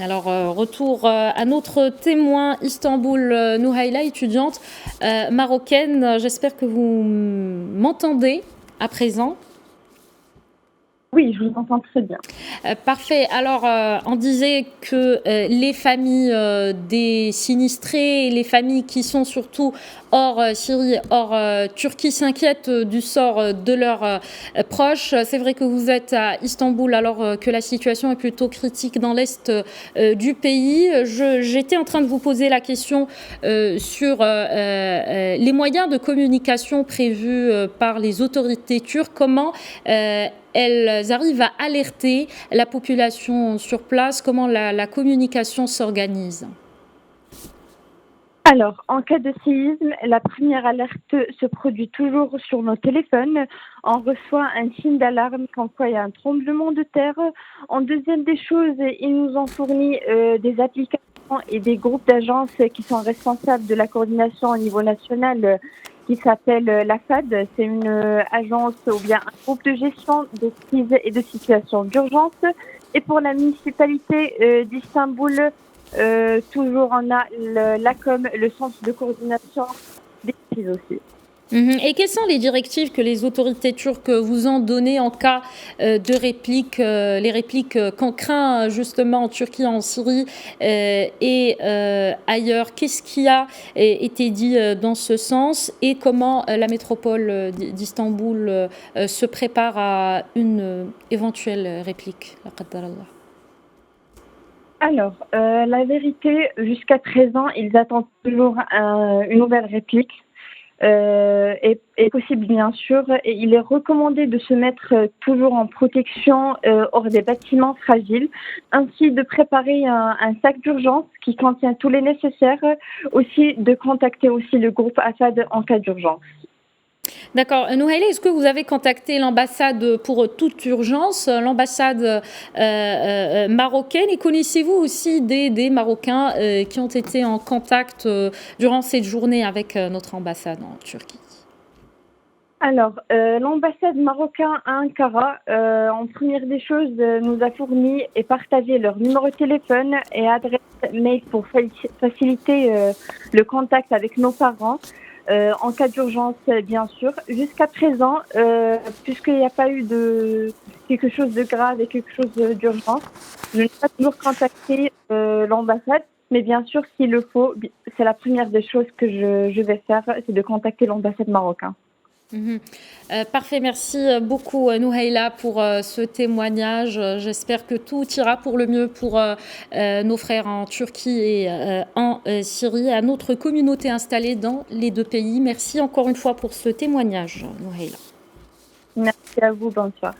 Alors, retour à notre témoin Istanbul, Nouhaila, étudiante marocaine. J'espère que vous m'entendez à présent. Oui, je vous entends très bien. Parfait. Alors, on disait que les familles des sinistrés, les familles qui sont surtout hors Syrie, hors Turquie, s'inquiètent du sort de leurs proches. C'est vrai que vous êtes à Istanbul alors que la situation est plutôt critique dans l'est du pays. J'étais en train de vous poser la question sur les moyens de communication prévus par les autorités turques. Comment elles arrivent à alerter la population sur place, comment la communication s'organise? Alors, en cas de séisme, la première alerte se produit toujours sur nos téléphones. On reçoit un signe d'alarme quand quoi il y a un tremblement de terre. En deuxième des choses, ils nous ont fourni des applications et des groupes d'agences qui sont responsables de la coordination au niveau national qui s'appelle la FAD. C'est une agence ou bien un groupe de gestion de crises et de situations d'urgence. Et pour la municipalité d'Istanbul, toujours on a l'ACOM, le centre de coordination des crises aussi. Et quelles sont les directives que les autorités turques vous ont données en cas de répliques, les répliques qu'on craint justement en Turquie, en Syrie et ailleurs? Qu'est-ce qui a été dit dans ce sens et comment la métropole d'Istanbul se prépare à une éventuelle réplique? La qaddarallah. Alors, la vérité, jusqu'à présent, ils attendent toujours une nouvelle réplique. Et possible bien sûr. Et il est recommandé de se mettre toujours en protection hors des bâtiments fragiles, ainsi de préparer un sac d'urgence qui contient tous les nécessaires, aussi de contacter aussi le groupe AFAD en cas d'urgence. D'accord. Nouhaila, est-ce que vous avez contacté l'ambassade pour toute urgence, l'ambassade marocaine? Et connaissez-vous aussi des Marocains qui ont été en contact durant cette journée avec notre ambassade en Turquie? Alors, l'ambassade marocaine à Ankara, en première des choses, nous a fourni et partagé leur numéro de téléphone et adresse mail pour faciliter le contact avec nos parents. En cas d'urgence, bien sûr. Jusqu'à présent, puisqu'il n'y a pas eu de quelque chose de grave et quelque chose d'urgence, je n'ai pas toujours contacté l'ambassade, mais bien sûr, s'il le faut, c'est la première des choses que je vais faire, c'est de contacter l'ambassade marocaine. Mhm. Parfait, merci beaucoup Nouhaila pour ce témoignage. J'espère que tout ira pour le mieux pour nos frères en Turquie et en Syrie, à notre communauté installée dans les deux pays. Merci encore une fois pour ce témoignage, Nouhaila. Merci à vous, bonsoir.